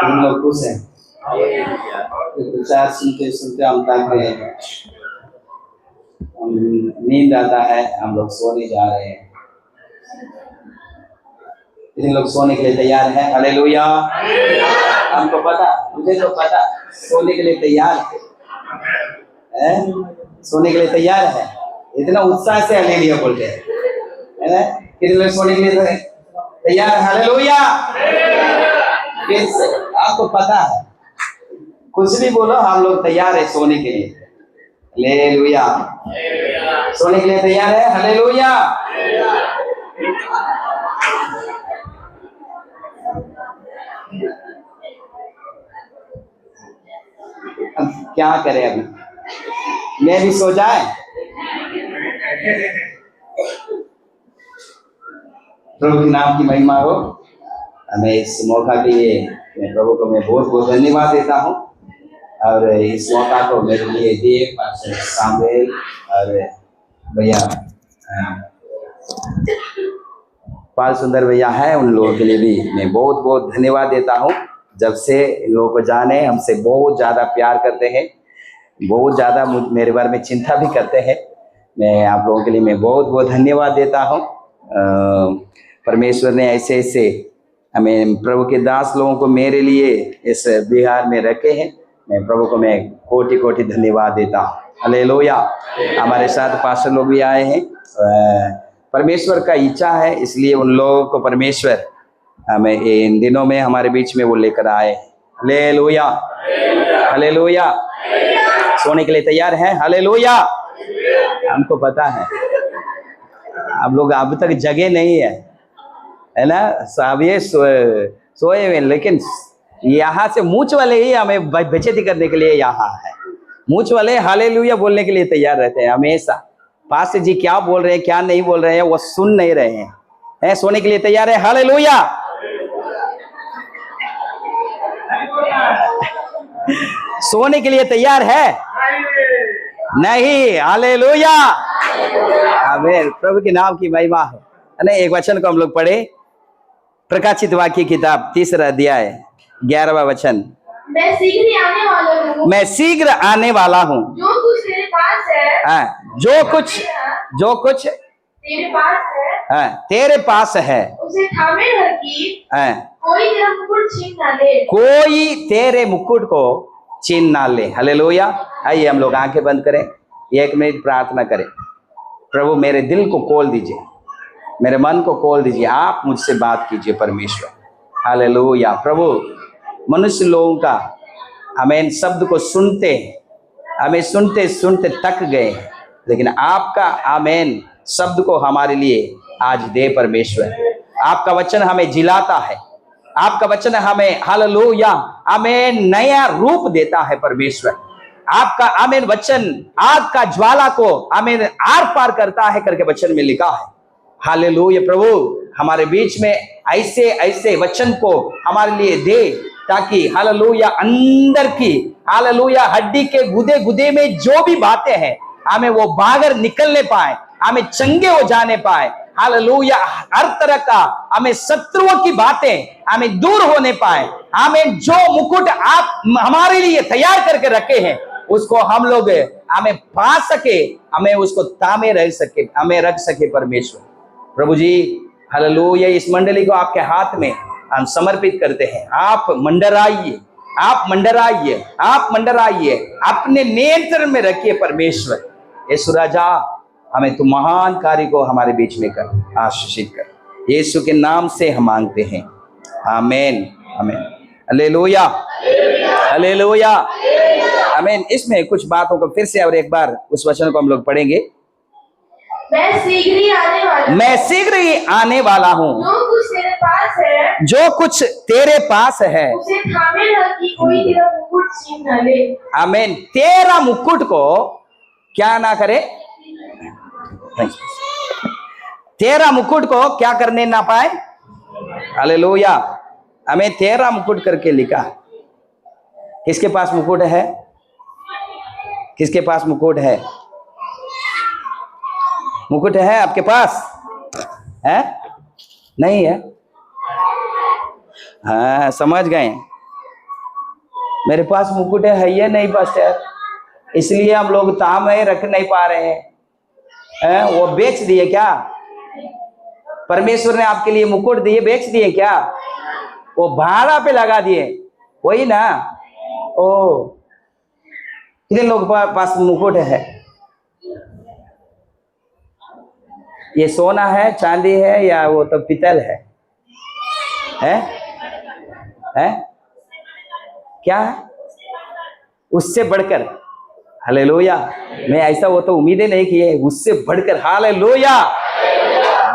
हम लोग खुश हैं। प्रचार सुनते सुनते हम थक गए हैं, नींद आता है, हम लोग सोने जा रहे हैं। इन लोग सोने के लिए तैयार हैं? हालेलुया। हमको पता, मुझे तो पता सोने के लिए तैयार है, सोने के लिए तैयार है। इतना उत्साह से हालेलुया बोलते हैं, कितने लोग सोने के लिए तैयार है? हालेलुया। आपको पता है, कुछ भी बोलो, हम लोग तैयार है सोने के लिए। हालेलुया। सोने के लिए तैयार है। हालेलुया। अब क्या करें, अभी मैं भी सो जाए? प्रभु के नाम की महिमा हो। हमें इस मौका के लिए मैं प्रभु को मैं बहुत बहुत धन्यवाद देता हूँ, और इस मौका को मेरे लिए दिए पास्टर सामुएल और भैया पाल सुंदर भैया है, उन लोगों के लिए भी मैं बहुत बहुत धन्यवाद देता हूँ। जब से इन लोगों को जाने, हमसे बहुत ज़्यादा प्यार करते हैं, बहुत ज़्यादा मेरे बारे में चिंता भी करते हैं। मैं आप लोगों के लिए मैं बहुत बहुत धन्यवाद देता हूँ। परमेश्वर ने ऐसे ऐसे हमें प्रभु के दास लोगों को मेरे लिए इस बिहार में रखे हैं। मैं प्रभु को मैं कोटि कोटि धन्यवाद देता हूँ। हालेलुया। हमारे साथ पास्टर लोग भी आए हैं। परमेश्वर का इच्छा है, इसलिए उन लोगों को परमेश्वर हमें इन दिनों में हमारे बीच में वो लेकर आए। हालेलुया। हालेलुया। सोने के लिए तैयार हैं? हालेलुया। हमको पता है आप लोग अब तक जगे नहीं है ना, सब ये सोए हुए, लेकिन यहाँ से मूछ वाले ही हमें बेइज्जती करने के लिए यहाँ है। मूछ वाले हालेलुया बोलने के लिए तैयार रहते हैं हमेशा। पास्टर जी क्या बोल रहे हैं, क्या नहीं बोल रहे हैं, वो सुन नहीं रहे हैं। सोने के लिए तैयार है? हालेलुया। सोने के लिए तैयार है? नहीं। हालेलुया। आमीन। प्रभु के नाम की महिमा हो। एक वचन को हम लोग पढ़े, प्रकाशित वाक्य किताब 3 अध्याय 11वां वचन। मैं शीघ्र आने वाला हूँ। मैं शीघ्र आने वाला हूँ। जो कुछ तेरे पास है, जो कुछ तेरे पास है, तेरे पास है, उसे थामे रख कि कोई तेरा मुकुट छीन ना ले। कोई तेरे मुकुट को छीन ना ले। हालेलुया। आइए हम लोग आंखें बंद करें, 1 मिनट प्रार्थना करें। प्रभु मेरे दिल को खोल दीजिए, मेरे मन को खोल दीजिए, आप मुझसे बात कीजिए परमेश्वर। हालेलुया। प्रभु मनुष्य लोगों का हमें शब्द को सुनते, हमें सुनते सुनते थक गए, लेकिन आपका आमेन शब्द को हमारे लिए आज दे परमेश्वर। आपका वचन हमें जिलाता है, आपका वचन हमें हालेलुया हमें नया रूप देता है परमेश्वर। आपका आमीन वचन आग का ज्वाला को आमीन आर पार करता है करके वचन में लिखा है। हालेलुया। प्रभु हमारे बीच में ऐसे ऐसे वचन को हमारे लिए दे, ताकि हालेलुया अंदर की हालेलुया हड्डी के गुदे गुदे में जो भी बातें हैं हमें वो बाहर निकलने पाए, हमें चंगे हो जाने पाए। हालेलुया हर तरह का हमें शत्रुओं की बातें हमें दूर होने पाए। हमें जो मुकुट आप हमारे लिए तैयार करके रखे हैं उसको हम लोग हमें पा सके, हमें उसको तामे रह सके, हमें रख सके परमेश्वर। प्रभु जी हालेलुया इस मंडली को आपके हाथ में हम समर्पित करते हैं। आप मंडराइए, आप मंडराइए, आप मंडराइए, अपने नियंत्रण में रखिए परमेश्वर। यीशु राजा हमें तू महान कार्य को हमारे बीच में कर, आशीषित कर। यीशु के नाम से हम मांगते हैं, आमीन आमीन। हालेलुया हालेलुया आमीन। इसमें कुछ बातों को फिर से और एक बार उस वचन को हम लोग पढ़ेंगे। मैं शीघ्र ही आने वाला हूँ। मैं शीघ्र ही आने वाला हूँ। जो कुछ तेरे पास है, जो कुछ तेरे पास है, उसे थामे रख कि कोई तेरा मुकुट छीन न ले। आमीन। तेरा मुकुट को क्या ना करे, तेरा मुकुट को क्या करने ना पाए। हालेलुया। हमें तेरा मुकुट करके लिखा। किसके पास मुकुट है? किसके पास मुकुट है? मुकुट है आपके पास? है? नहीं है? हाँ समझ गए। मेरे पास मुकुट है ये नहीं पास्टर, इसलिए हम लोग ताम है रख नहीं पा रहे हैं। वो बेच दिए क्या? परमेश्वर ने आपके लिए मुकुट दिए, बेच दिए क्या? वो भाड़ा पे लगा दिए, वही ना। ओ, कितने लोग पास मुकुट है? ये सोना है, चांदी है, या वो तो पीतल है? हैं? क्या है? उससे बढ़कर। हालेलुया। मैं ऐसा वो तो उम्मीदें नहीं की है, उससे बढ़कर। हालेलुया।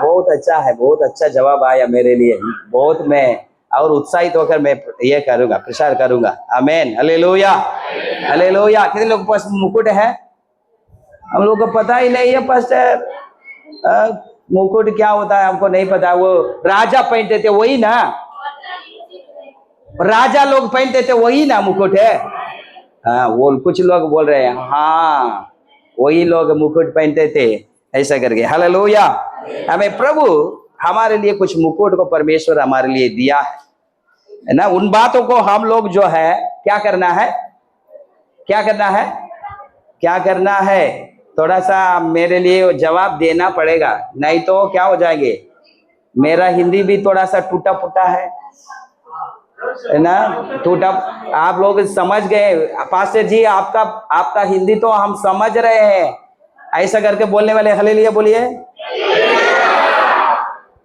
बहुत अच्छा है, बहुत अच्छा जवाब आया मेरे लिए। बहुत मैं और उत्साहित होकर मैं ये करूंगा, प्रचार करूंगा। आमीन। Hallelujah, hallelujah. कितने लोग के पास मुकुट है? हम लोग को पता ही नहीं है पास्टर, मुकुट क्या होता है हमको नहीं पता। वो राजा पहनते थे वही ना, राजा लोग पहनते थे वही ना मुकुट है। हाँ, वो कुछ लोग बोल रहे हैं हाँ वही लोग मुकुट पहनते थे ऐसा करके। हालेलुया। हमें प्रभु हमारे लिए कुछ मुकुट को परमेश्वर हमारे लिए दिया है ना। उन बातों को हम लोग जो है क्या करना है, क्या करना है, क्या करना है? थोड़ा सा मेरे लिए जवाब देना पड़ेगा, नहीं तो क्या हो जाएंगे। मेरा हिंदी भी थोड़ा सा टूटा फूटा है ना, टूटा। आप लोग समझ गए पास्टर जी, आपका आपका हिंदी तो हम समझ रहे हैं, ऐसा करके बोलने वाले हालेलुया बोलिए।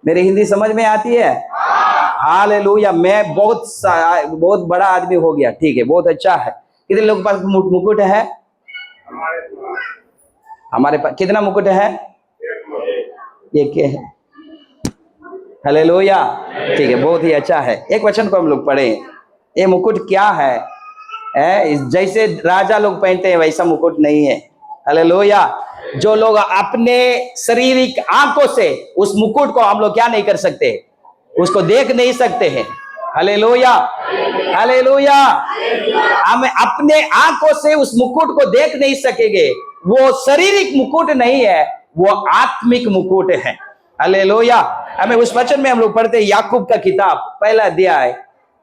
मेरी हिंदी समझ में आती है? हालेलुया। मैं बहुत बड़ा आदमी हो गया, ठीक है, बहुत अच्छा है। कितने लोग के पास मुकुट है? हमारे पास कितना मुकुट है? एक है। हालेलुया। ठीक है, बहुत ही अच्छा है। एक वचन को हम लोग पढ़े, ये मुकुट क्या है? जैसे राजा लोग पहनते हैं वैसा मुकुट नहीं है। हालेलुया। जो लोग अपने शारीरिक आंखों से उस मुकुट को हम लोग क्या नहीं कर सकते, उसको देख नहीं सकते हैं। Hallelujah, hallelujah. हम अपने आंखों से उस मुकुट को देख नहीं सकेंगे। वो शारीरिक मुकुट नहीं है, वो आत्मिक मुकुट है। हालेलुया। हमें उस वचन में हम लोग पढ़ते हैं, याकूब का किताब पहला अध्याय,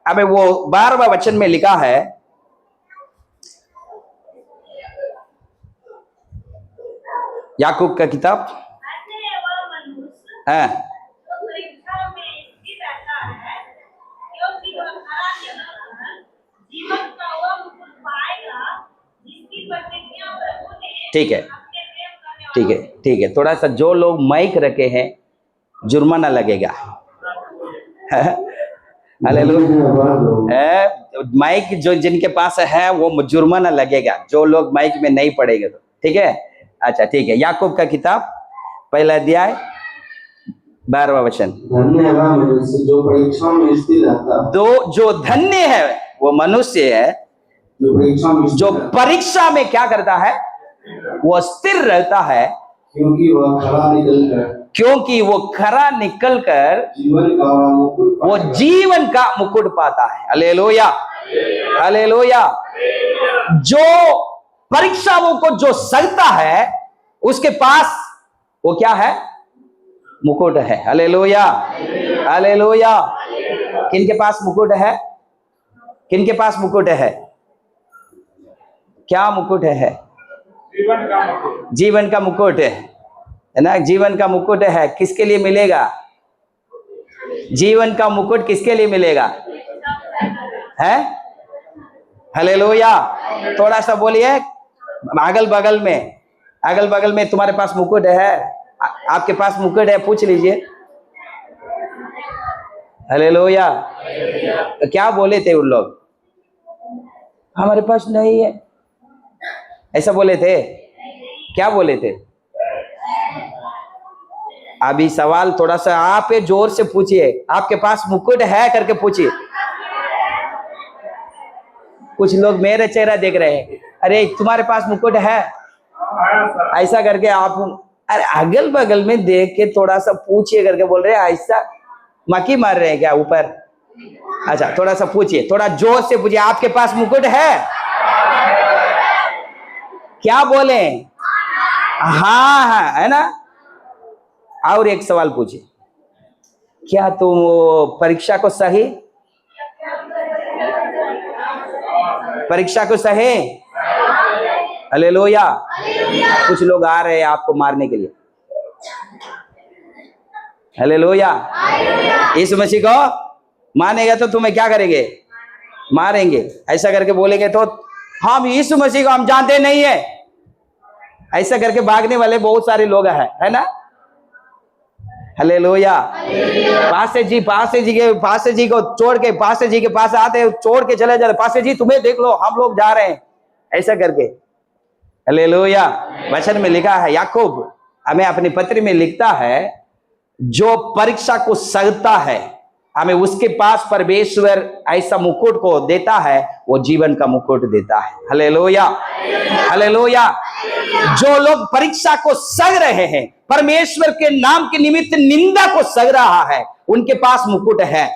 हमें वो 12वां वचन में लिखा है। याकूब का किताब ठीक है, ठीक है, ठीक है। थोड़ा सा जो लोग माइक रखे हैं जुर्माना लगेगा। माइक जो जिनके पास है वो जुर्माना लगेगा, जो लोग माइक में नहीं पढ़ेंगे तो। ठीक है, अच्छा ठीक है। याकूब का किताब पहला अध्याय 12वां वचन। धन्य है वह मनुष्य जो परीक्षा में स्थिर रहता है। दो जो धन्य है वो मनुष्य है जो परीक्षा में क्या करता है, वो स्थिर रहता है, क्योंकि वो खरा निकलकर वो जीवन का मुकुट पाता है। Hallelujah, hallelujah. जो परीक्षाओं को जो सहता है उसके पास वो क्या है, मुकुट है। Hallelujah, hallelujah. किनके पास मुकुट है? किनके पास मुकुट है? क्या मुकुट है? जीवन का मुकुट है ना। जीवन का मुकुट है, किसके लिए मिलेगा? जीवन का मुकुट किसके लिए मिलेगा? है? हालेलुया। थोड़ा सा बोलिए अगल बगल में, अगल बगल में तुम्हारे पास मुकुट है? आपके पास मुकुट है? पूछ लीजिए। हालेलुया। तो क्या बोले थे उन लोग? हमारे पास नहीं है, ऐसा बोले थे? क्या बोले थे? अभी सवाल थोड़ा सा आप जोर से पूछिए, आपके पास मुकुट है करके पूछिए। कुछ लोग मेरे चेहरा देख रहे हैं, अरे तुम्हारे पास मुकुट है, ऐसा करके आप अरे अगल बगल में देख के थोड़ा सा पूछिए करके बोल रहे हैं। ऐसा मक्खी मार रहे हैं क्या ऊपर? अच्छा, थोड़ा सा पूछिए, थोड़ा जोर से पूछिए, आपके पास मुकुट है? क्या बोले? हाँ हाँ, है ना। और एक सवाल पूछिए, क्या तुम परीक्षा को सही परीक्षा को सहे। हालेलुया। कुछ लोग आ रहे हैं आपको मारने के लिए। हालेलुया। यीशु मसीह को मानेगा तो तुम्हें क्या करेंगे? मारेंगे। ऐसा करके बोलेंगे तो हम यीशु मसीह को हम जानते नहीं है, ऐसा करके भागने वाले बहुत सारे लोग हैं, है ना? हालेलुया। पास्टर जी को छोड़ के पास्टर जी के पास आते, छोड़ के चले जाते, पास्टर जी तुम्हें देख लो हम लोग जा रहे हैं, ऐसा करके। हालेलुया। वचन में लिखा है, याकूब हमें अपनी पत्री में लिखता है, जो परीक्षा को सहता है हमें उसके पास परमेश्वर ऐसा मुकुट को देता है, वो जीवन का मुकुट देता है। हालेलुया। हालेलुया। जो लोग परीक्षा को सह रहे हैं, परमेश्वर के नाम के निमित्त निंदा को सह रहा है, उनके पास मुकुट है।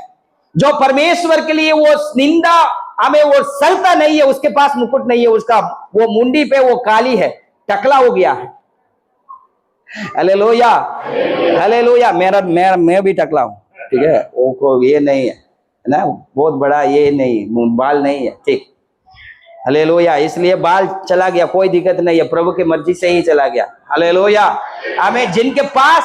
जो परमेश्वर के लिए वो निंदा हमें वो सहता नहीं है, उसके पास मुकुट नहीं है, उसका वो मुंडी पे वो काली है, टकला हो गया है। हालेलुया। हालेलुया। मैं भी टकला हूं, ठीक है? वो ये नहीं है ना, बहुत बड़ा ये नहीं, बाल नहीं है, ठीक। हालेलुया। इसलिए बाल चला गया, कोई दिक्कत नहीं है, प्रभु की मर्जी से ही चला गया। हालेलुया। हमें जिनके पास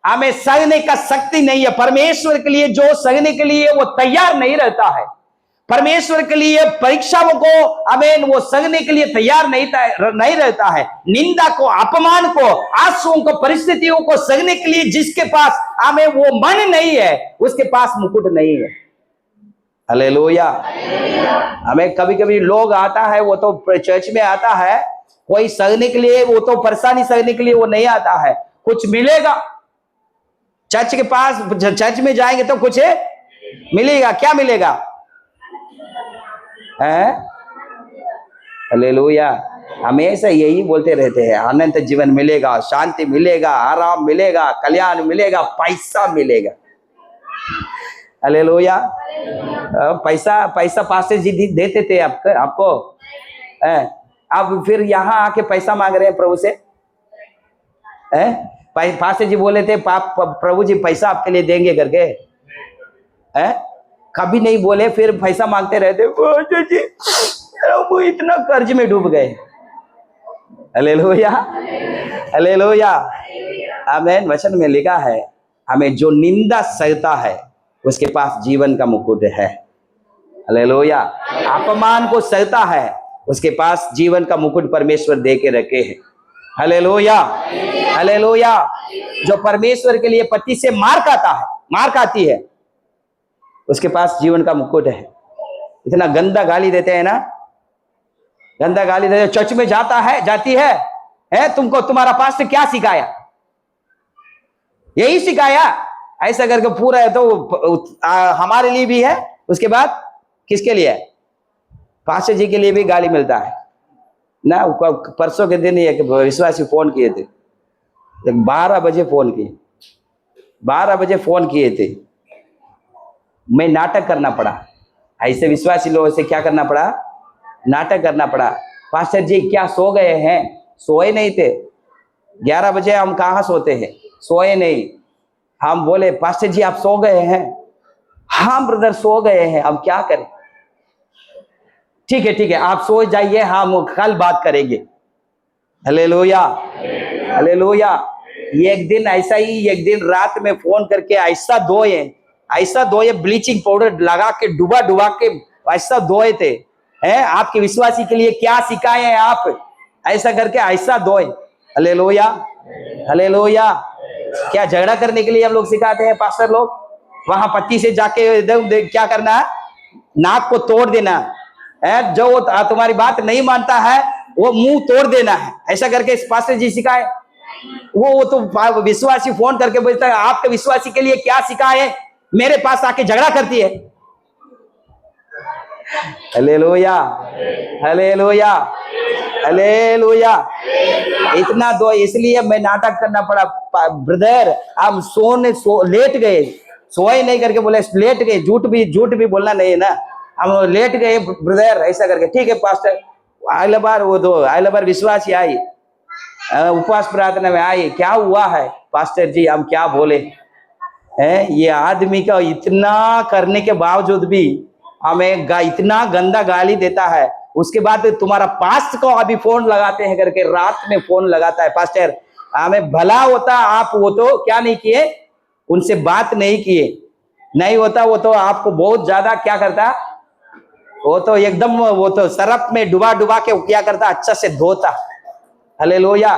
हमें सहने का शक्ति नहीं है, परमेश्वर के लिए जो सहने के लिए वो तैयार नहीं रहता है, परमेश्वर के लिए परीक्षाओं को हमें वो सहने के लिए तैयार नहीं रहता है, निंदा को, अपमान को, आंसुओं को, परिस्थितियों को सहने के लिए जिसके पास हमें वो मन नहीं है, उसके पास मुकुट नहीं है। हालेलुया। हमें कभी कभी लोग आता है, वो तो चर्च में आता है, कोई सहने के लिए, वो तो परेशानी सहने के लिए वो नहीं आता है, कुछ मिलेगा चर्च के पास, चर्च में जाएंगे तो कुछ मिलेगा। क्या मिलेगा? हालेलुया। हमेशा यही बोलते रहते हैं, अनंत जीवन मिलेगा, शांति मिलेगा, आराम मिलेगा, कल्याण मिलेगा, पैसा मिलेगा। हालेलुया। पैसा पास्टर जी देते थे आपको, अब फिर यहाँ आके पैसा मांग रहे हैं प्रभु से। पास्टर जी बोले थे प्रभु जी पैसा आपके लिए देंगे करके, कभी नहीं बोले, फिर पैसा मांगते रहते। जी वो इतना कर्ज में डूब गए। हालेलुया। हालेलुया। आमीन। वचन में लिखा है, हमें जो निंदा सहता है उसके पास जीवन का मुकुट है। हालेलुया। अपमान को सहता है, उसके पास जीवन का मुकुट परमेश्वर दे के रखे हैं। हालेलुया। हालेलुया। जो परमेश्वर के लिए पति से मार खाती है, उसके पास जीवन का मुकुट है। इतना गंदा गाली देते हैं ना, गंदा गाली देते, चर्च में जाती है, तुमको तुम्हारा पास्टर क्या सिखाया? यही सिखाया, ऐसा करके पूरा है। तो हमारे लिए भी है, उसके बाद किसके लिए है? पास्टर जी के लिए भी गाली मिलता है ना। परसों के दिन एक विश्वासी फोन किए थे, 12 बजे फोन किए थे। मैं नाटक करना पड़ा, ऐसे विश्वासी लोगों से क्या करना पड़ा? नाटक करना पड़ा। पास्टर जी क्या सो गए हैं? सोए नहीं थे। 11 बजे हम कहाँ सोते हैं? सोए नहीं। हम बोले पास्टर जी आप सो गए हैं? हाँ ब्रदर सो गए हैं, अब क्या करें? ठीक है आप सो जाइए, हम कल बात करेंगे। हालेलुया। हालेलुया। एक दिन रात में फोन करके ऐसा धोए, ब्लीचिंग पाउडर लगा के डुबा के ऐसा धोए थे। आपके विश्वासी के लिए क्या सिखाए हैं आप? ऐसा करके ऐसा धोए। हालेलुया। हालेलुया। क्या झगड़ा करने के लिए हम लोग सिखाते हैं पास्टर लोग? वहां पत्ती से जाके क्या करना है? नाक को तोड़ देना है। जो तुम्हारी बात नहीं मानता है वो मुंह तोड़ देना है, ऐसा करके पास्टर जी सिखाए। वो तो विश्वासी फोन करके बोलता है आपके विश्वासी के लिए क्या सिखाए? मेरे पास आके झगड़ा करती है। हालेलुया। हालेलुया। हालेलुया। इतना दो, इसलिए मैं नाटक करना पड़ा। ब्रदर हम लेट गए, सोए नहीं करके बोले लेट गए। झूठ भी बोलना नहीं है ना, हम लेट गए ब्रदर, ऐसा करके। ठीक है पास्टर, अगले बार विश्वासी आई, उपवास प्रार्थना में आई, क्या हुआ है पास्टर जी? हम क्या बोले? ये आदमी का इतना करने के बावजूद भी हमें इतना गंदा गाली देता है, उसके बाद तुम्हारा पास्ट को अभी फोन लगाते हैं करके रात में फोन लगाता है, पास्टर हमें भला होता आप वो तो क्या नहीं किए, उनसे बात नहीं किए, नहीं होता वो तो आपको बहुत ज्यादा क्या करता, वो तो एकदम वो तो सरफ में डुबा डुबा के क्या करता, अच्छा से धोता। हालेलुया।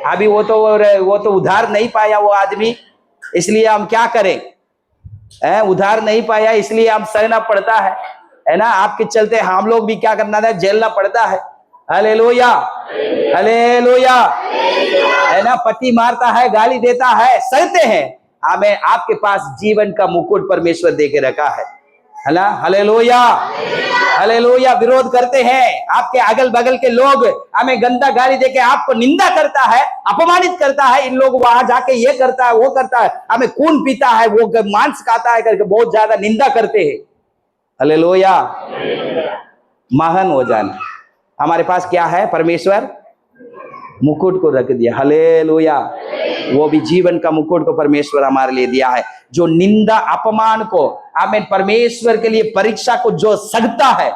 अभी वो तो उधार नहीं पाया वो आदमी, इसलिए हम क्या करें, उधार नहीं पाया इसलिए हम सहना पड़ता है ना। आपके चलते हम लोग भी क्या करना था, झेलना पड़ता है। हालेलुया, हालेलुया, है ना। पति मारता है, गाली देता है, सहते हैं। हमें आपके पास जीवन का मुकुट परमेश्वर दे के रखा है ना। Hallelujah, hallelujah. विरोध करते हैं, आपके अगल बगल के लोग हमें गंदा गाली देके आपको निंदा करता है, अपमानित करता है, इन लोग वहां जाके ये करता है वो करता है, हमें खून पीता है, वो मांस खाता है करके बहुत ज्यादा निंदा करते हैं। हालेलुया। महान हो जाना, हमारे पास क्या है, परमेश्वर मुकुट को रख दिया। हालेलुया। वो भी जीवन का मुकुट को परमेश्वर हमारे लिए दिया है, जो निंदा अपमान को हमें परमेश्वर के लिए परीक्षा को जो सगता है,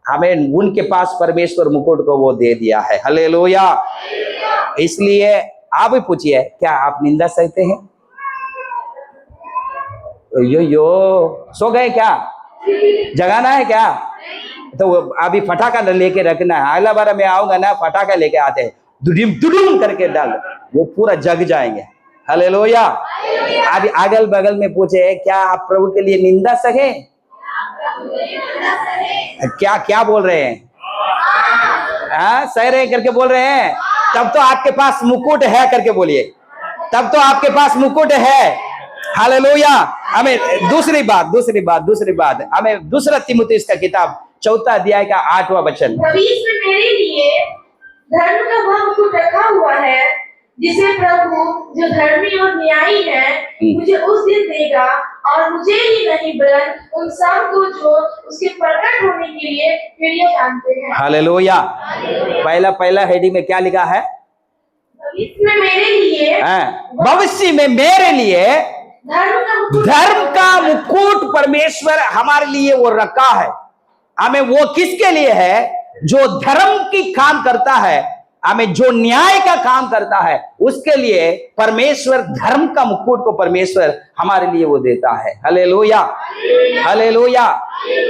हमें उनके पास परमेश्वर मुकुट को वो दे दिया है। हालेलुया। इसलिए आप भी पूछिए, क्या आप निंदा सहते हैं? यो सो गए क्या? जगाना है क्या? तो अभी फटाका लेके रखना है, अगला बार मैं आऊंगा ना, फटाका लेके आते हैं, दुडुम दुडुम करके डाल, वो पूरा जग जाएंगे। हालेलुया। अभी अगल बगल में पूछे, क्या आप प्रभु के लिए निंदा सहे? क्या क्या बोल रहे हैं? सह रहे करके बोल रहे हैं, तब तो आपके पास मुकुट है करके बोलिए, तब तो आपके पास मुकुट है। हालेलुया। हमें दूसरी बात हमें दूसरा तीमुथियुस का किताब 4 अध्याय का 8वां वचन, मेरे लिए धर्म का वह मुकुट रखा हुआ है, जिसे प्रभु जो धर्मी और न्यायी है मुझे उस दिन देगा, और मुझे ही नहीं वरन उन सब को जो उसके प्रकट होने के लिए प्रिय जानते हैं। हालेलुया। पहला हेडिंग में क्या लिखा है? भविष्य में मेरे लिए धर्म का मुकुट परमेश्वर हमारे लिए वो रखा है। हमें वो किसके लिए है? जो धर्म की काम करता है, हमें जो न्याय का काम करता है, उसके लिए परमेश्वर धर्म का मुकुट को परमेश्वर हमारे लिए वो देता है। Hallelujah, hallelujah.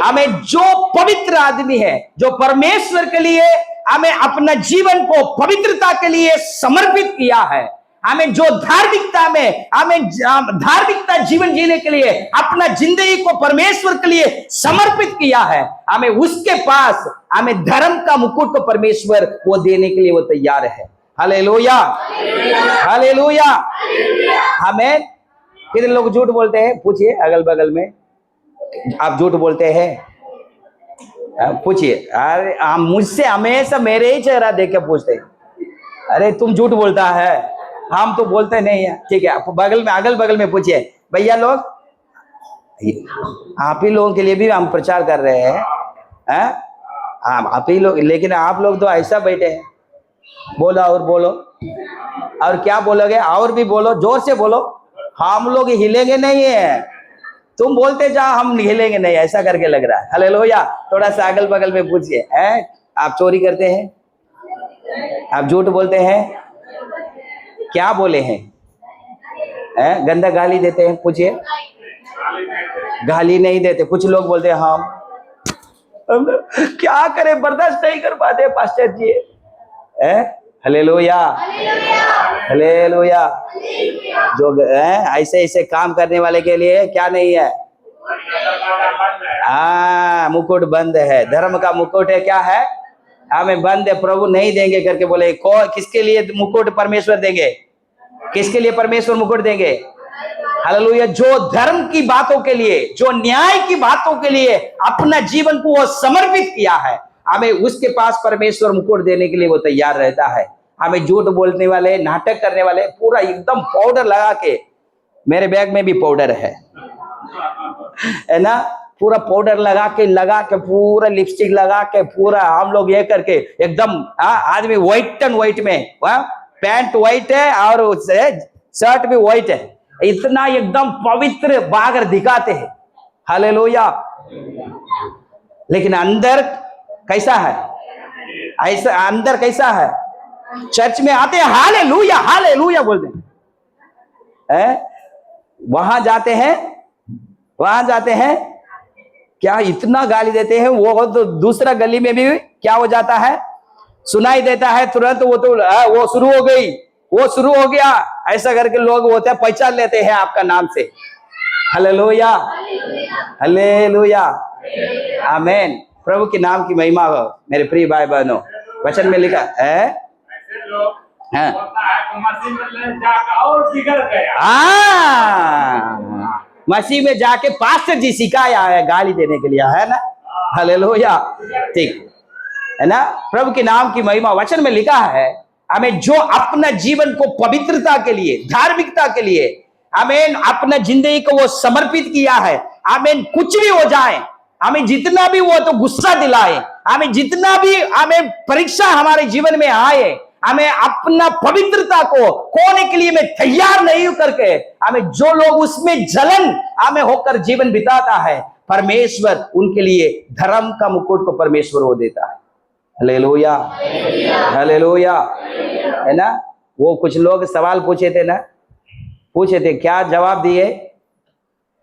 हमें जो पवित्र आदमी है, जो परमेश्वर के लिए हमें अपना जीवन को पवित्रता के लिए समर्पित किया है, हमें जो धार्मिकता में हमें धार्मिकता जीवन जीने के लिए अपना जिंदगी को परमेश्वर के लिए समर्पित किया है, हमें उसके पास हमें धर्म का मुकुट को परमेश्वर वो देने के लिए वो तैयार है। Hallelujah, hallelujah. हमें कितने लोग झूठ बोलते हैं? पूछिए अगल बगल में, आप झूठ बोलते हैं? पूछिए। अरे मुझसे हमेशा मेरे ही चेहरा देख के पूछते हैं, अरे तुम झूठ बोलता है, हम तो बोलते नहीं है। ठीक है, बगल में अगल बगल में पूछिए, भैया लोग, आप ही लोगों के लिए भी हम प्रचार कर रहे हैं, आप ही लोग, लेकिन आप लोग तो ऐसा बैठे हैं। बोलो और बोलो, और क्या बोलोगे? और भी बोलो, जोर से बोलो। हम लोग हिलेंगे नहीं है, तुम बोलते जाओ, हम हिलेंगे नहीं, ऐसा करके लग रहा है। हालेलुया। थोड़ा सा अगल बगल में पूछिए, आप चोरी करते हैं? आप झूठ बोलते हैं? क्या बोले हैं? गंदा गाली देते हैं? पूछिए। गाली नहीं देते। कुछ लोग बोलते हैं हम क्या करें, बर्दाश्त नहीं कर पाते पास्टर जी। Hallelujah, hallelujah. जो ऐसे ऐसे काम करने वाले के लिए क्या नहीं है? मुकुट बंद है। धर्म का मुकुट है, क्या है? हमें बंद है, प्रभु नहीं देंगे करके बोले। किसके लिए मुकुट परमेश्वर देंगे? किसके लिए परमेश्वर मुकुट देंगे? हालेलुया। जो धर्म की बातों के लिए, जो न्याय की बातों के लिए अपना जीवन को वो समर्पित किया है, हमें उसके पास परमेश्वर मुकुट देने के लिए वो तैयार रहता है। हमें झूठ बोलने वाले, नाटक करने वाले, पूरा एकदम पाउडर लगा के, मेरे बैग में भी पाउडर है ना, पूरा पाउडर लगा के पूरा लिपस्टिक लगा के पूरा हम लोग ये करके एकदम आदमी व्हाइट एंड व्हाइट में, पैंट व्हाइट है और शर्ट भी व्हाइट है, इतना एकदम पवित्र बागर दिखाते हैं। हालेलुया। लेकिन अंदर कैसा है? ऐसा अंदर कैसा है? चर्च में आते हैं हालेलुया हालेलुया बोलते हैं, वहां जाते हैं क्या इतना गाली देते हैं, वो तो दूसरा गली में भी क्या हो जाता है, सुनाई देता है तुरंत, वो शुरू हो गई, वो शुरू हो गया, ऐसा करके लोग होते हैं पहचान लेते हैं आपका नाम से। हालेलुया हालेलुया आमीन। प्रभु के नाम की महिमा हो मेरे प्रिय भाई बहनों। वचन में लिखा है हाँ मसीह में जाके पास्टर जी सिखाया है गाली देने के लिए, है ना? हालेलुया, ठीक है ना? प्रभु के नाम की महिमा। वचन में लिखा है हमें जो अपना जीवन को पवित्रता के लिए, धार्मिकता के लिए आमीन अपना जिंदगी को वो समर्पित किया है। आमीन, कुछ भी हो जाए, हमें जितना भी वो तो गुस्सा दिलाए, हमें जितना भी हमें परीक्षा हमारे जीवन में आए, हमें अपना पवित्रता को खोने के लिए मैं तैयार नहीं करके, हमें जो लोग उसमें जलन हमें होकर जीवन बिताता है, परमेश्वर उनके लिए धर्म का मुकुट को परमेश्वर वो देता है। हालेलुया हालेलुया, है ना? वो कुछ लोग सवाल पूछे थे, क्या जवाब दिए?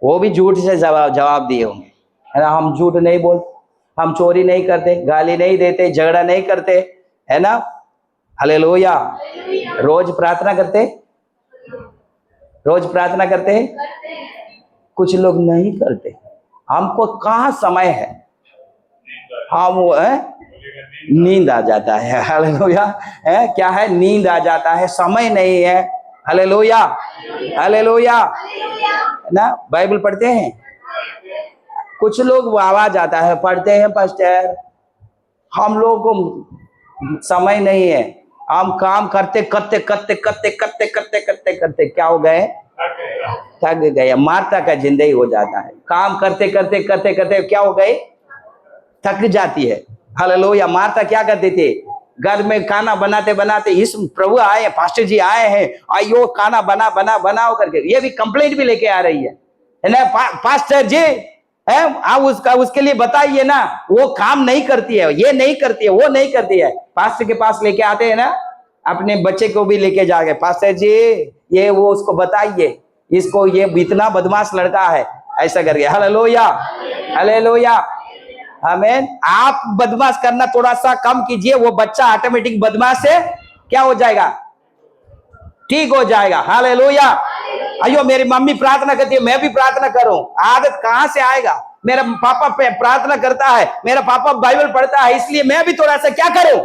वो भी झूठ से जवाब दिए होंगे, है ना? हम झूठ नहीं बोलते, हम चोरी नहीं करते, गाली नहीं देते, झगड़ा नहीं करते, है ना? हालेलुया। रोज प्रार्थना करते, कुछ लोग नहीं करते। हमको कहाँ समय है, हम वो नींद आ जाता है। हालेलुया, है क्या है? नींद आ जाता है, समय नहीं है। हालेलुया हालेलुया, है ना? बाइबल पढ़ते हैं, कुछ लोग वो आवाज आता है पढ़ते हैं पास्टर, हम लोग को समय नहीं है, हम काम करते क्या हो गए? थक गए। मार्था का जिंदगी हो जाता है, काम करते क्या हो गए? थक जाती है। हालेलुया। मार्था क्या करते थे? घर में खाना बनाते इस प्रभु आए, पास्टर जी आए हैं, आइयो खाना बनाओ करके, ये भी कंप्लेंट भी लेके आ रही है ना? पास्टर जी है आप उसके लिए बताइए ना, वो काम नहीं करती है, ये नहीं करती है, वो नहीं करती है। पास्टर के पास लेके आते हैं ना, अपने बच्चे को भी लेके जाके, पास्टर जी ये वो उसको बताइए, इसको ये इतना बदमाश लड़का है, ऐसा करके। हालेलुया हालेलुया आमीन। आप बदमाश करना थोड़ा सा कम कीजिए, वो बच्चा ऑटोमेटिक बदमाश से क्या हो जाएगा? ठीक हो जाएगा। हालेलुया। अयो मेरी मम्मी प्रार्थना करती है, मैं भी प्रार्थना करूं, आदत कहां से आएगा? मेरा पापा प्रार्थना करता है, मेरा पापा बाइबल पढ़ता है, इसलिए मैं भी थोड़ा सा क्या करूं?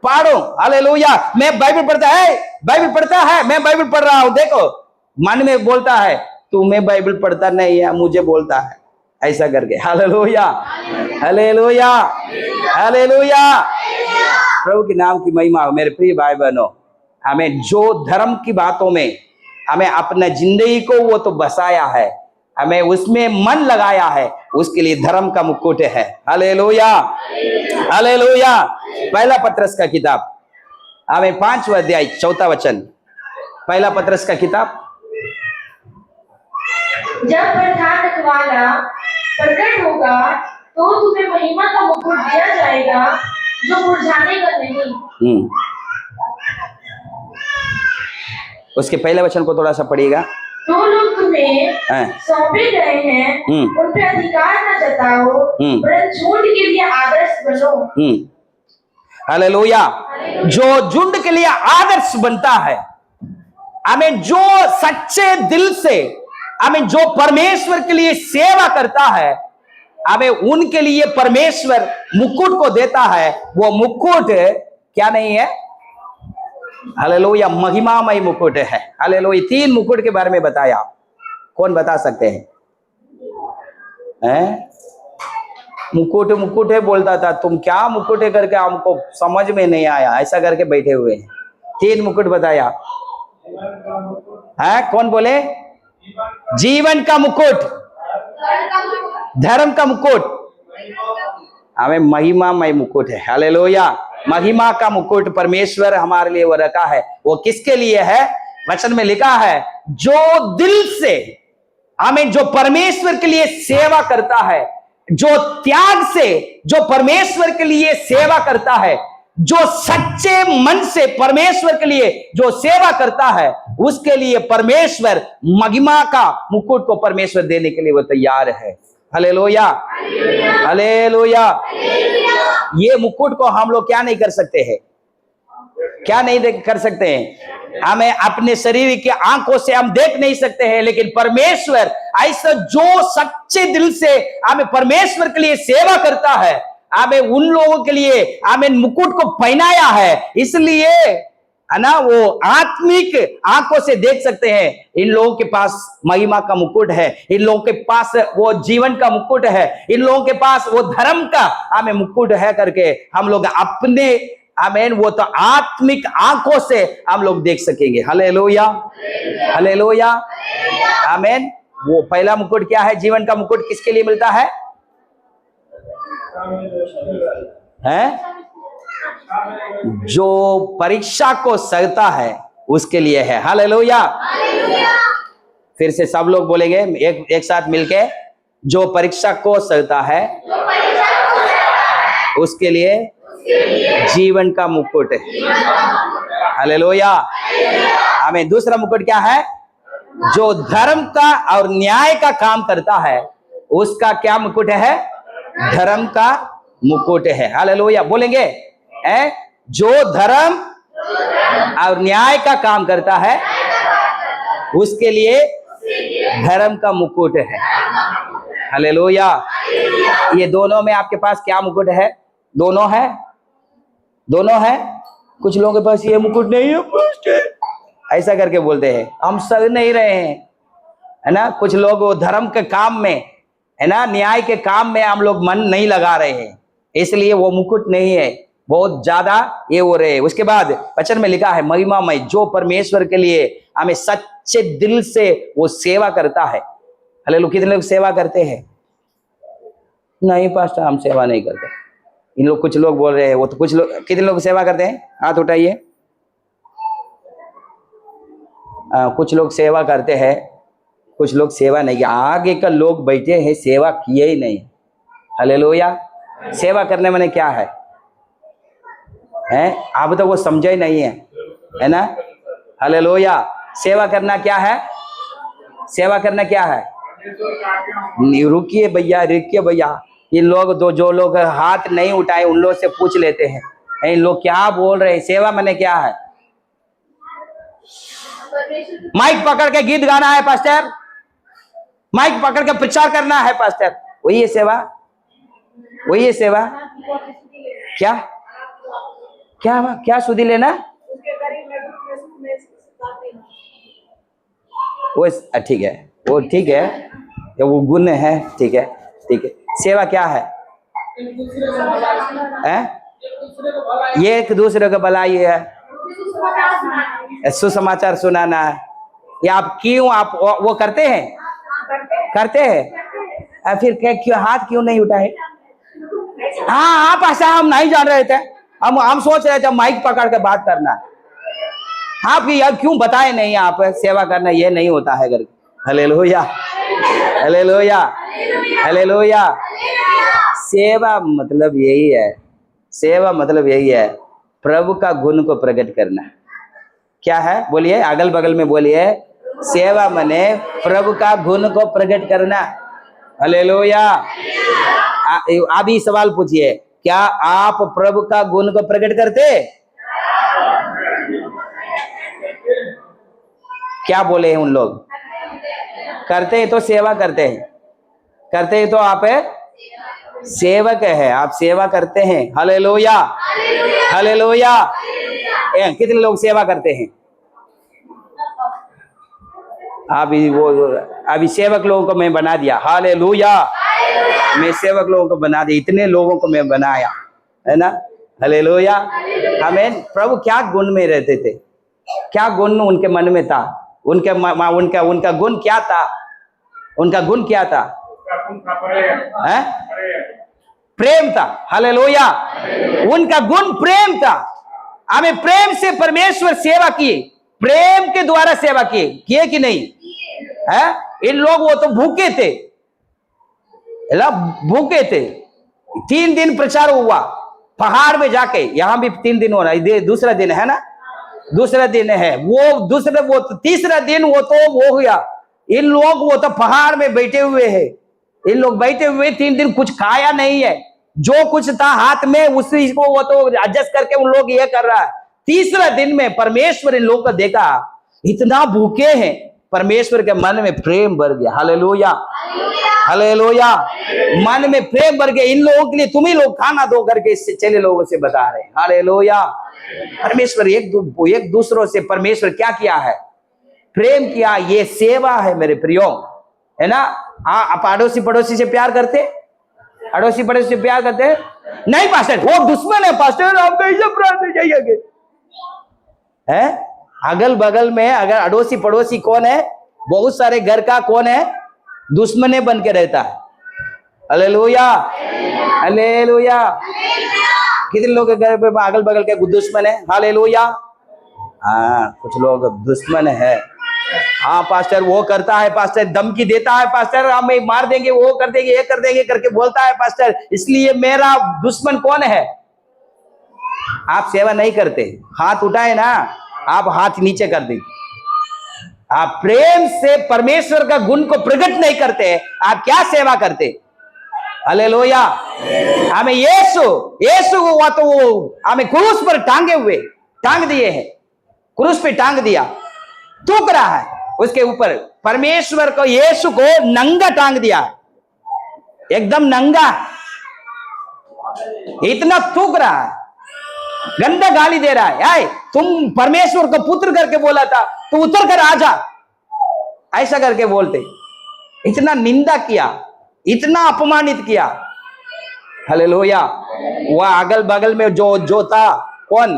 पढ़ो। हालेलुया। मैं बाइबल पढ़ता है, मैं बाइबल पढ़ रहा हूं, देखो मन में बोलता है तू मैं बाइबल पढ़ता नहीं है, मुझे बोलता है, ऐसा करके। Hallelujah hallelujah hallelujah. प्रभु के नाम की महिमा हो मेरे प्रिय भाई बहनों। हमें जो धर्म की बातों में हमें अपना जिंदगी को वो तो बसाया है, हमें उसमें मन लगाया है, उसके लिए धर्म का मुकुट है। Hallelujah hallelujah. पहला पत्रस का किताब, हमें 5वां अध्याय 4वां वचन, पहला पत्रस का किताब। जब प्रधान रखवाला प्रकट होगा तो तुम्हें महिमा का मुकुट दिया जाएगा जो मुरझाने का नहीं। उसके पहले वचन को थोड़ा सा पढ़िएगा। तो लोग तुम्हें सौंपे गए हैं, उन पे अधिकार न जताओ, वरन झुंड के लिए आदर्श बनो। हालेलुया। जो झुंड के लिए आदर्श बनता है, हमें जो सच्चे दिल से हमें जो परमेश्वर के लिए सेवा करता है, हमें उनके लिए परमेश्वर मुकुट को देता है। वो मुकुट क्या नहीं है? हालेलुया, महिमामय मुकुट है। हालेलुया। 3 मुकुट के बारे में बताया, कौन बता सकते हैं? मुकुट है बोलता था, तुम क्या मुकुट है करके हमको समझ में नहीं आया, ऐसा करके बैठे हुए हैं। 3 मुकुट बताया है, कौन बोले? जीवन का मुकुट, धर्म का मुकुट, हमें महिमामय मुकुट है। हालेलुया। महिमा का मुकुट परमेश्वर हमारे लिए वो रखा है। वो किसके लिए है? वचन में लिखा है जो दिल से हमें जो परमेश्वर के लिए सेवा करता है, जो त्याग से जो परमेश्वर के लिए सेवा करता है, जो सच्चे मन से परमेश्वर के लिए जो सेवा करता है, उसके लिए परमेश्वर महिमा का मुकुट को परमेश्वर देने के लिए वो तैयार है। Hallelujah, hallelujah. ये मुकुट को हम लोग क्या नहीं कर सकते हैं, क्या नहीं कर सकते हैं, हमें अपने शरीर की आंखों से हम देख नहीं सकते हैं, लेकिन परमेश्वर ऐसा जो सच्चे दिल से हमें परमेश्वर के लिए सेवा करता है, हमें उन लोगों के लिए हमें मुकुट को पहनाया है। इसलिए है ना, वो आत्मिक आंखों से देख सकते हैं, इन लोगों के पास महिमा का मुकुट है, इन लोगों के पास वो जीवन का मुकुट है, इन लोगों के पास वो धर्म का हमें मुकुट है करके हम लोग अपने आमीन वो तो आत्मिक आंखों से हम लोग देख सकेंगे। हालेलुया, हालेलुया, आमीन। वो पहला मुकुट क्या है? जीवन का मुकुट किसके लिए मिलता है? जो परीक्षा को सहता है उसके लिए है। हालेलुया। फिर से सब लोग बोलेंगे एक साथ मिलके, जो परीक्षा को सहता है उसके लिए जीवन का मुकुट है। हालेलुया, हमें दूसरा मुकुट क्या है? जो धर्म का और न्याय का काम करता है उसका क्या मुकुट है? धर्म का मुकुट है। हालेलुया, बोलेंगे जो धर्म और न्याय का काम करता है उसके लिए धर्म का मुकुट है। हालेलुया। ये दोनों में आपके पास क्या मुकुट है? दोनों है, दोनों है। कुछ लोगों के पास ये मुकुट नहीं है, ऐसा करके बोलते हैं, हम सह नहीं रहे हैं, है ना। कुछ लोग वो धर्म के काम में, है ना, न्याय के काम में हम लोग मन नहीं लगा रहे हैं, इसलिए वो मुकुट नहीं है, बहुत ज्यादा ये हो रहे हैं। उसके बाद वचन में लिखा है महिमामय, जो परमेश्वर के लिए हमें सच्चे दिल से वो सेवा करता है। हालेलुया। कितने लोग सेवा करते हैं? नहीं पास्टर, हम सेवा नहीं करते। इन लोग, कुछ लोग बोल रहे हैं वो तो, कुछ लोग, कितने लोग सेवा करते हैं? हाथ उठाइए। कुछ लोग सेवा करते हैं, कुछ लोग सेवा नहीं किया। आगे का लोग बैठे हैं सेवा किए ही नहीं। हालेलुया। सेवा करने में क्या है? अब तो वो समझे ही नहीं है ना। हालेलुया। सेवा करना क्या है? सेवा करना क्या है? रुकिए भैया, रुकिए भैया। इन लोग जो लोग हाथ नहीं उठाए उन लोग से पूछ लेते हैं, इन लोग क्या बोल रहे हैं? सेवा मैंने क्या है? माइक पकड़ के गीत गाना है पास्टर, माइक पकड़ के प्रचार करना है पास्टर, वही है सेवा, वही है सेवा। क्या क्या क्या सुधी लेना? वो ठीक है, वो ठीक है, वो गुण है, ठीक है, ठीक है। सेवा क्या है? ये एक दूसरे को भलाई है, सुसमाचार सुनाना है। ये आप क्यों, आप वो करते हैं, करते हैं, फिर क्यों हाथ क्यों नहीं उठाए? हाँ आप ऐसा हम नहीं जान रहे थे, हम सोच रहे थे माइक पकड़ के बात करना। आप यार क्यों बताए नहीं? आप सेवा करना ये नहीं होता है घर। Hallelujah, hallelujah, hallelujah. सेवा मतलब यही है, सेवा मतलब यही है, प्रभु का गुण को प्रकट करना। क्या है? बोलिए, अगल बगल में बोलिए, सेवा मने प्रभु का गुण को प्रकट करना। हालेलुया। अभी सवाल पूछिए, क्या आप प्रभु का गुण को प्रकट करते? क्या बोले हैं उन लोग? करते हैं तो सेवा करते हैं, करते हैं तो आप सेवक है, आप सेवा करते हैं। Hallelujah, hallelujah. कितने लोग सेवा करते हैं? अभी सेवक लोगों को मैं बना दिया। हालेलुया, मैं सेवक लोगों को बना दिया, इतने लोगों को मैं बनाया, है ना। हालेलुया, आमीन। प्रभु क्या गुण में रहते थे? क्या गुण उनके मन में था? उनका गुण क्या था? उनका गुण क्या था? प्रेम था। हालेलुया, उनका गुण प्रेम था। हमें प्रेम से परमेश्वर सेवा किए, प्रेम के द्वारा सेवा किए कि नहीं है? इन लोग वो तो भूखे थे, भूखे थे। 3 दिन प्रचार हुआ पहाड़ में जाके, यहां भी 3 दिन हो रहा है, दूसरा दिन है ना, दूसरा दिन है वो तीसरा दिन वो हो गया। इन लोग वो तो पहाड़ में बैठे हुए हैं, इन लोग बैठे हुए 3 दिन कुछ खाया नहीं है, जो कुछ था हाथ में उसी को वो तो एडजस्ट करके उन लोग ये कर रहा है। तीसरा दिन में परमेश्वर इन लोग को देखा, इतना भूखे हैं, परमेश्वर के मन में प्रेम भर गया। हालेलुया, हालेलुया, मन में प्रेम भर गया। इन लोगों के लिए तुम ही लोग खाना दो करके इससे चले लोगों से बता रहे हैं। हालेलुया। परमेश्वर एक दूसरों से परमेश्वर क्या किया है, प्रेम किया। ये सेवा है मेरे प्रियो, है ना। आप अड़ोसी पड़ोसी से प्यार करते, अड़ोसी पड़ोसी से प्यार करते नहीं पास्टर, वो दुश्मन है पास्टर, आप कैसे प्रार्थना जाइएगे। है अगल बगल में अगर अड़ोसी पड़ोसी कौन है, बहुत सारे घर का कौन है, दुश्मने बन के रहता है। Hallelujah, hallelujah. कितने लोग के घर पे अगल बगल के दुश्मन है। हालेलुया। हाँ, कुछ लोग दुश्मन है। हाँ पास्टर वो करता है, पास्टर धमकी देता है, पास्टर हमें मार देंगे, वो कर देंगे, ये कर देंगे करके बोलता है पास्टर, इसलिए मेरा दुश्मन कौन है। आप सेवा नहीं करते, हाथ उठाए ना, आप हाथ नीचे कर दीजिए। आप प्रेम से परमेश्वर का गुण को प्रकट नहीं करते, आप क्या सेवा करते। हालेलुया। हमें यीशु हुआ तो वो हमें क्रूस पर टांग दिए हैं, क्रूस पे टांग दिया, थूक रहा है उसके ऊपर। परमेश्वर को, यीशु को नंगा टांग दिया, एकदम नंगा, इतना थूक रहा है, गंदा गाली दे रहा है। आए तुम परमेश्वर को पुत्र करके बोला था, तो उतर कर आ जा, ऐसा करके बोलते। इतना निंदा किया, इतना अपमानित किया। हालेलुया। वह अगल बगल में जो था कौन,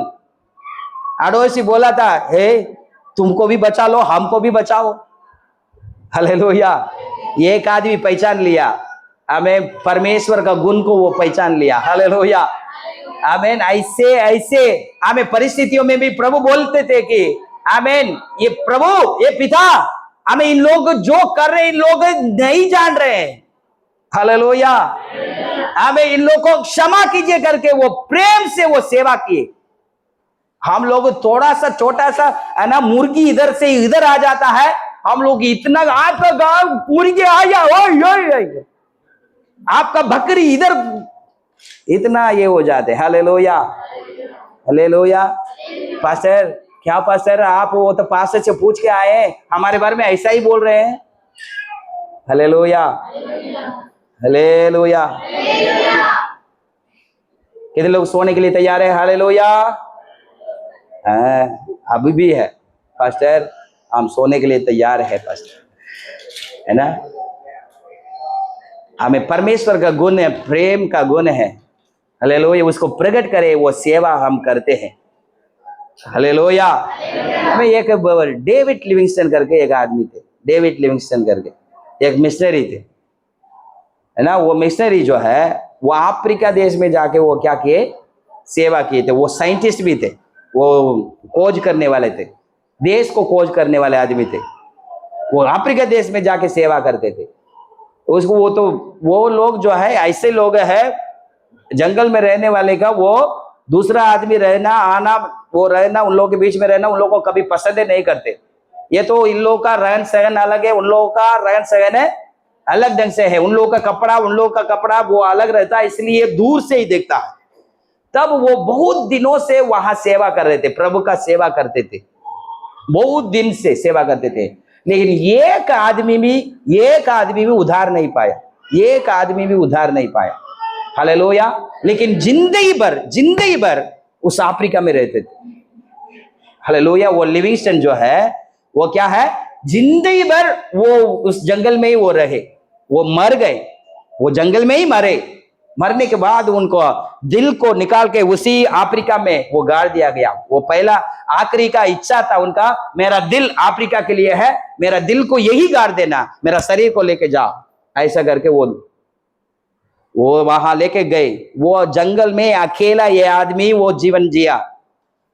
अड़ोसी बोला था, हे तुमको भी बचा लो, हमको भी बचाओ। हालेलुया। एक आदमी पहचान लिया, हमें परमेश्वर का गुण को वो पहचान लिया। हालेलुया, आमीन। ऐसे हमें परिस्थितियों में भी प्रभु बोलते थे कि आमीन, ये प्रभु, ये पिता, हमें इन लोग जो कर रहे हैं, इन लोग नहीं जान रहे हैं। हालेलुया। हमें इन लोग को क्षमा कीजिए करके वो प्रेम से वो सेवा किए। हम लोग थोड़ा सा छोटा सा है ना, मुर्गी इधर से इधर आ जाता है, हम लोग इतना, आपका गांव मुर्गी आया, आपका बकरी इधर, इतना ये हो जाते। Hallelujah, hallelujah. पास्टर क्या पास्टर, आप वो तो पास्टर से पूछ के आए, हमारे बारे में ऐसा ही बोल रहे हैं। Hallelujah, hallelujah. कितने लोग सोने के लिए तैयार है। हालेलुया। अभी भी है पास्टर, हम सोने के लिए तैयार है पास्टर, है ना। हमें परमेश्वर का गुण है, प्रेम का गुण है। हालेलुया। उसको प्रकट करे, वो सेवा हम करते हैं। हालेलुया। हमें एक डेविड लिविंगस्टन करके एक आदमी थे, डेविड लिविंगस्टन करके एक मिशनरी थे, है ना। वो मिशनरी जो है वो अफ्रीका देश में जाके वो क्या किए, सेवा किए थे। वो साइंटिस्ट भी थे, वो खोज करने वाले थे, देश को खोज करने वाले आदमी थे। वो अफ्रीका देश में जाके सेवा करते थे। उसको वो लोग जो है ऐसे लोग है, जंगल में रहने वाले का वो दूसरा आदमी रहना आना, वो रहना, उन लोगों के बीच में रहना उन लोगों को कभी पसंद नहीं करते। ये तो इन लोगों का रहन सहन अलग है, उन लोगों का रहन सहन है अलग ढंग से है, उन लोगों का कपड़ा वो अलग रहता है, इसलिए दूर से ही देखता है। तब वो बहुत दिनों से वहां सेवा कर रहे थे, प्रभु का सेवा करते थे, बहुत दिन से सेवा करते थे। लेकिन एक आदमी भी उधार नहीं पाया, एक आदमी भी उधार नहीं पाया। हालेलुया। लेकिन जिंदगी भर उस अफ्रीका में रहते थे। हालेलुया। वो लिविंगस्टन जो है वो क्या है, जिंदगी भर वो उस जंगल में ही वो रहे, वो मर गए, वो जंगल में ही मरे। मरने के बाद उनको दिल को निकाल के उसी अफ्रीका में वो गाड़ दिया गया। वो पहला आखिरी का इच्छा था उनका, मेरा दिल अफ्रीका के लिए है, मेरा दिल को यही गाड़ देना, मेरा शरीर को लेके जाओ, ऐसा करके वो वहां लेके गए। वो जंगल में अकेला ये आदमी वो जीवन जिया,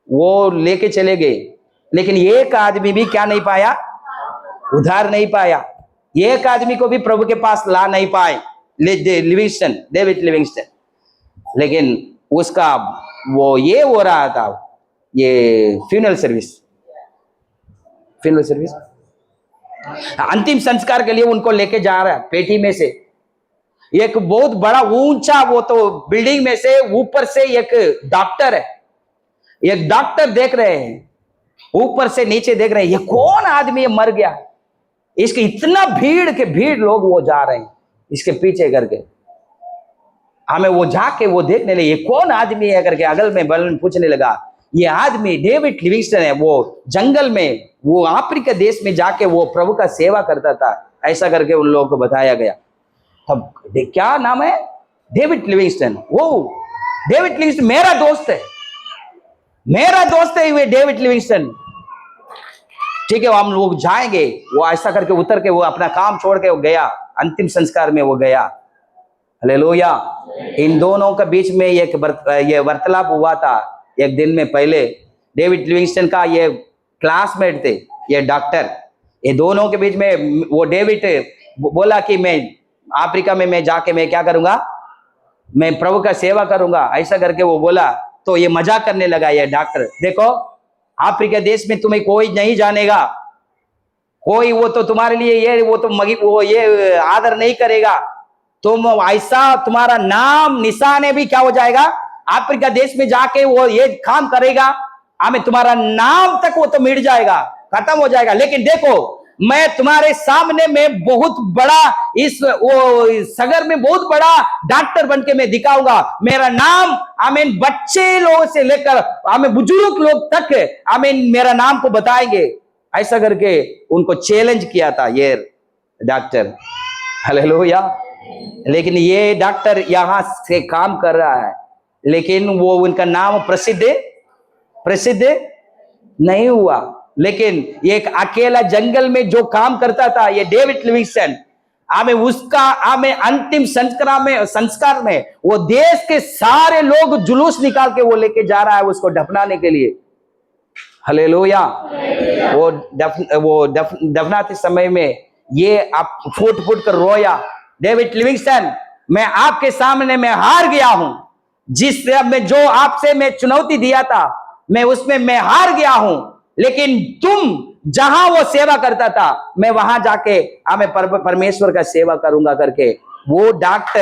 वो लेके चले गए। लेकिन एक आदमी भी क्या नहीं पाया, उधार नहीं पाया। एक आदमी को भी प्रभु के पास ला नहीं पाए। लिविंगस्टन, डेविड लिविंगस्टन, लेकिन उसका वो ये हो रहा था, ये फ्यूनरल सर्विस, अंतिम संस्कार के लिए उनको लेके जा रहा है। पेटी में से एक बहुत बड़ा ऊंचा, वो तो बिल्डिंग में से ऊपर से एक डॉक्टर है, एक डॉक्टर देख रहे हैं, ऊपर से नीचे देख रहे हैं, ये कौन आदमी है, मर गया। इसके इतना भीड़ के भीड़ लोग वो जा रहे हैं इसके पीछे करके। हमें वो जाके वो देखने लगे, ये कौन आदमी है करके अगल में बगल में पूछने लगा। ये आदमी डेविड लिविंगस्टन है, वो जंगल में, वो अफ्रीका देश में जाके वो प्रभु का सेवा करता था, ऐसा करके उन लोगों को बताया गया। तब क्या नाम है? David Livingstone. वो डेविड लिविंगस्टन मेरा दोस्त है, मेरा दोस्त है ये डेविड लिविंगस्टन। ठीक है, हम लोग जाएंगे। वो ऐसा करके उतर के वो अपना काम छोड़ के वो गया, अंतिम संस्कार में वो गया। हालेलुया। इन दोनों के बीच में ये वार्तालाप हुआ था एक दिन में पहले। डेविड लिविंगस्टन का ये क्लासमेट थे, ये डॉक्टर, ये दोनों के बीच में वो डेविड बोला कि मैं अफ्रीका में मैं जाके मैं क्या करूंगा, मैं प्रभु का सेवा करूंगा, ऐसा करके वो बोला। तो ये मजाक करने लगा ये डॉक्टर, देखो अफ्रीका देश में तुम्हें कोई नहीं जानेगा, कोई वो तो तुम्हारे लिए ये वो तो वो ये आदर नहीं करेगा, तुम ऐसा तुम्हारा नाम निशाने भी क्या हो जाएगा, अफ्रीका देश में जाके वो ये काम करेगा, हमें तुम्हारा नाम तक वो तो मिट जाएगा, खत्म हो जाएगा। लेकिन देखो मैं तुम्हारे सामने में बहुत बड़ा इस वो सगर में बहुत बड़ा डॉक्टर बन के मैं दिखाऊंगा, मेरा नाम आमीन बच्चे लोगों से लेकर हमें बुजुर्ग लोग तक आमीन मेरा नाम को बताएंगे, ऐसा करके उनको चैलेंज किया था ये डॉक्टर। हालेलुया। लेकिन ये डॉक्टर यहां से काम कर रहा है, लेकिन वो उनका नाम प्रसिद्ध नहीं हुआ। लेकिन एक अकेला जंगल में जो काम करता था ये डेविड लिविंगस्टन, हमें उसका हमें अंतिम संस्कार में वो देश के सारे लोग जुलूस निकाल के वो लेके जा रहा है उसको दफनाने के लिए। हालेलुया। वो दफनाते समय में ये आप फूट फूट कर रोया, डेविड लिविंगस्टन मैं आपके सामने मैं हार गया हूं, जिससे मैं जो आपसे मैं चुनौती दिया था मैं उसमें मैं हार गया हूं, लेकिन तुम जहां वो सेवा करता था मैं वहां जाके हमें परमेश्वर का सेवा करूंगा करके वो डॉक्टर